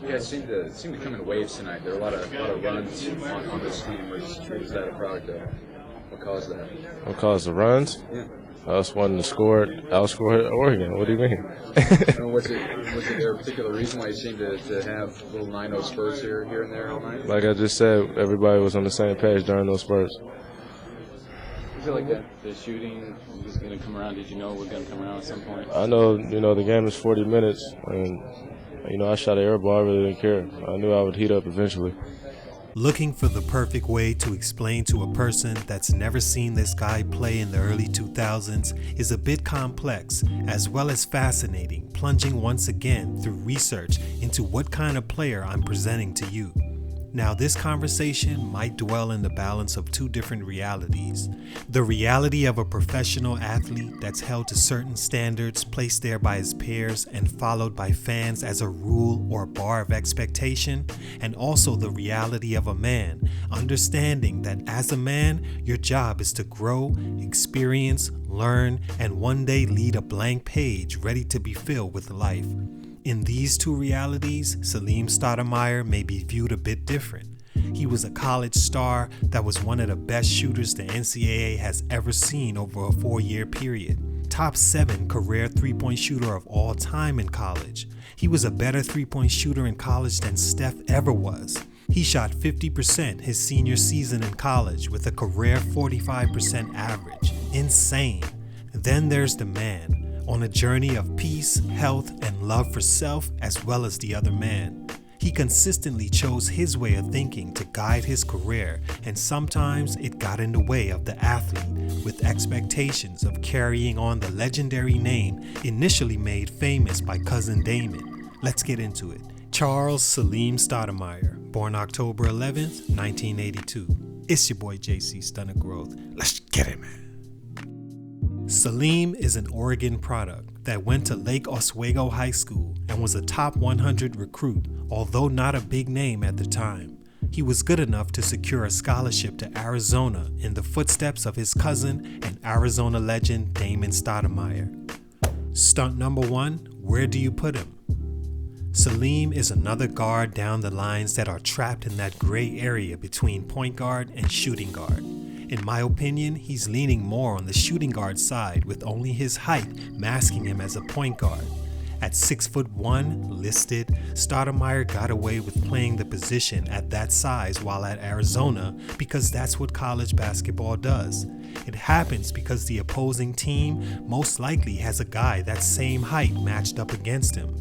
Yeah, it seemed to come in waves tonight. There were a lot of runs on this team. Was that a product of what caused that? What caused the runs? Yeah. Us wanting to outscore Oregon. What do you mean? Was there a particular reason why you seemed to have little 9-0 spurts here and there all night? Like I just said, everybody was on the same page during those spurts. I feel like that. The shooting was going to come around. Did you know it was going to come around at some point? I know, the game is 40 minutes, and, I shot an air ball. I really didn't care. I knew I would heat up eventually. Looking for the perfect way to explain to a person that's never seen this guy play in the early 2000s is a bit complex, as well as fascinating, plunging once again through research into what kind of player I'm presenting to you. Now, this conversation might dwell in the balance of two different realities. The reality of a professional athlete that's held to certain standards placed there by his peers and followed by fans as a rule or bar of expectation, and also the reality of a man, understanding that as a man, your job is to grow, experience, learn, and one day lead a blank page ready to be filled with life. In these two realities, Salim Stoudamire may be viewed a bit different. He was a college star that was one of the best shooters the NCAA has ever seen over a 4-year period. Top 7 career three-point shooter of all time in college. He was a better three-point shooter in college than Steph ever was. He shot 50% his senior season in college with a career 45% average. Insane. Then there's the man, on a journey of peace, health, and love for self as well as the other man. He consistently chose his way of thinking to guide his career, and sometimes it got in the way of the athlete with expectations of carrying on the legendary name initially made famous by Cousin Damon. Let's get into it. Charles Salim Stoudamire, born October 11th, 1982. It's your boy JC Stunted Growth. Let's get it, man. Salim is an Oregon product that went to Lake Oswego High School and was a top 100 recruit, although not a big name at the time. He was good enough to secure a scholarship to Arizona in the footsteps of his cousin and Arizona legend Damon Stoudamire. Stunt number 1, where do you put him? Salim is another guard down the lines that are trapped in that gray area between point guard and shooting guard. In my opinion, he's leaning more on the shooting guard side with only his height masking him as a point guard. At 6'1", listed, Stoudamire got away with playing the position at that size while at Arizona because that's what college basketball does. It happens because the opposing team most likely has a guy that same height matched up against him.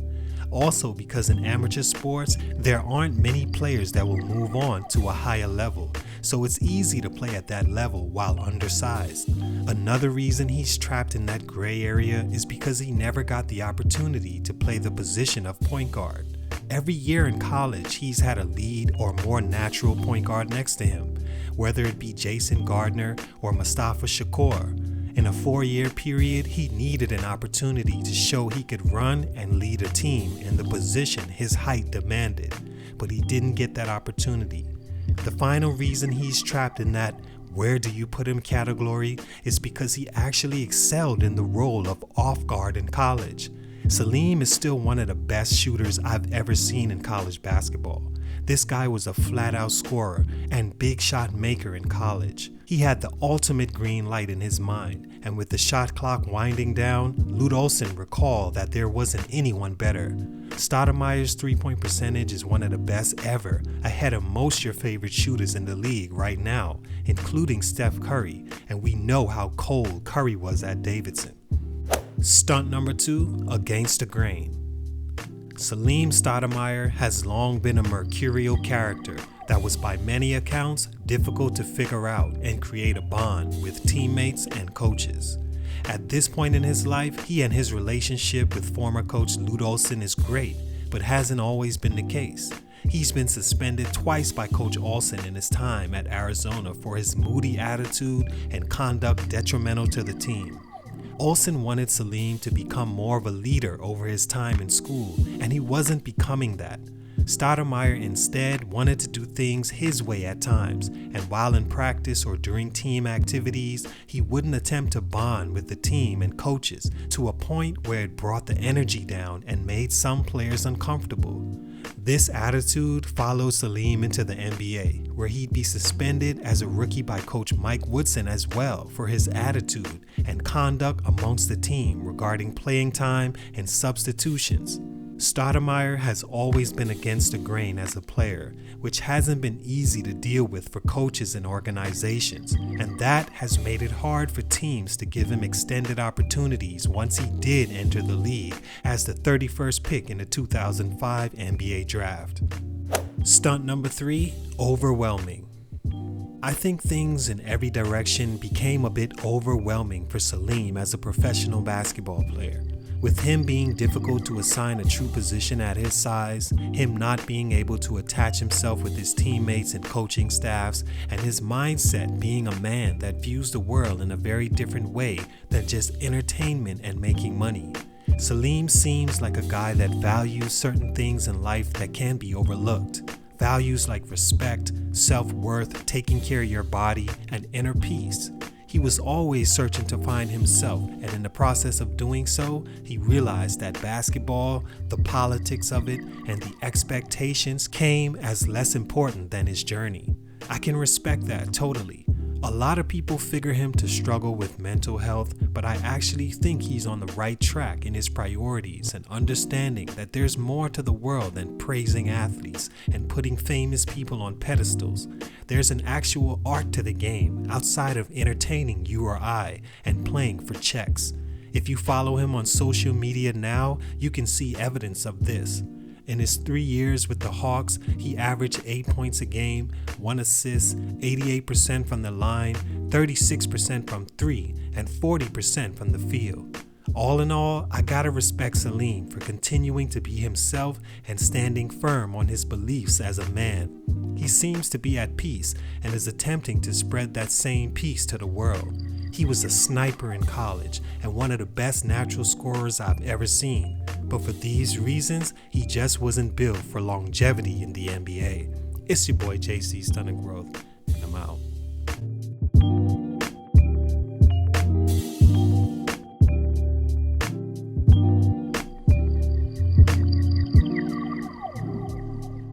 Also because in amateur sports, there aren't many players that will move on to a higher level, so it's easy to play at that level while undersized. Another reason he's trapped in that gray area is because he never got the opportunity to play the position of point guard. Every year in college, he's had a lead or more natural point guard next to him, whether it be Jason Gardner or Mustafa Shakur. In a 4-year period, he needed an opportunity to show he could run and lead a team in the position his height demanded, but he didn't get that opportunity. The final reason he's trapped in that where do you put him category is because he actually excelled in the role of off guard in college. Salim is still one of the best shooters I've ever seen in college basketball. This guy was a flat-out scorer and big shot maker in college. He had the ultimate green light in his mind, and with the shot clock winding down, Lute Olson recalled that there wasn't anyone better. Stoudamire's three-point percentage is one of the best ever, ahead of most your favorite shooters in the league right now, including Steph Curry, and we know how cold Curry was at Davidson. Stunt number 2, against the grain. Salim Stoudamire has long been a mercurial character that was by many accounts difficult to figure out and create a bond with teammates and coaches. At this point in his life, he and his relationship with former coach Lute Olson is great, but hasn't always been the case. He's been suspended twice by Coach Olson in his time at Arizona for his moody attitude and conduct detrimental to the team. Olson wanted Salim to become more of a leader over his time in school, and he wasn't becoming that. Stoudamire instead wanted to do things his way at times, and while in practice or during team activities, he wouldn't attempt to bond with the team and coaches to a point where it brought the energy down and made some players uncomfortable. This attitude followed Salim into the NBA, where he'd be suspended as a rookie by coach Mike Woodson as well for his attitude and conduct amongst the team regarding playing time and substitutions. Stoudamire has always been against the grain as a player, which hasn't been easy to deal with for coaches and organizations, and that has made it hard for teams to give him extended opportunities once he did enter the league as the 31st pick in the 2005 NBA draft. Stunt number 3, overwhelming. I think things in every direction became a bit overwhelming for Salim as a professional basketball player. With him being difficult to assign a true position at his size, him not being able to attach himself with his teammates and coaching staffs, and his mindset being a man that views the world in a very different way than just entertainment and making money. Salim seems like a guy that values certain things in life that can be overlooked. Values like respect, self-worth, taking care of your body, and inner peace. He was always searching to find himself, and in the process of doing so, he realized that basketball, the politics of it, and the expectations came as less important than his journey. I can respect that totally. A lot of people figure him to struggle with mental health, but I actually think he's on the right track in his priorities and understanding that there's more to the world than praising athletes and putting famous people on pedestals. There's an actual art to the game outside of entertaining you or I and playing for checks. If you follow him on social media now, you can see evidence of this. In his 3 years with the Hawks, he averaged 8 points a game, 1 assist, 88% from the line, 36% from 3, and 40% from the field. All in all, I gotta respect Salim for continuing to be himself and standing firm on his beliefs as a man. He seems to be at peace and is attempting to spread that same peace to the world. He was a sniper in college and one of the best natural scorers I've ever seen. But for these reasons, he just wasn't built for longevity in the NBA. It's your boy JC Stunted Growth, and I'm out.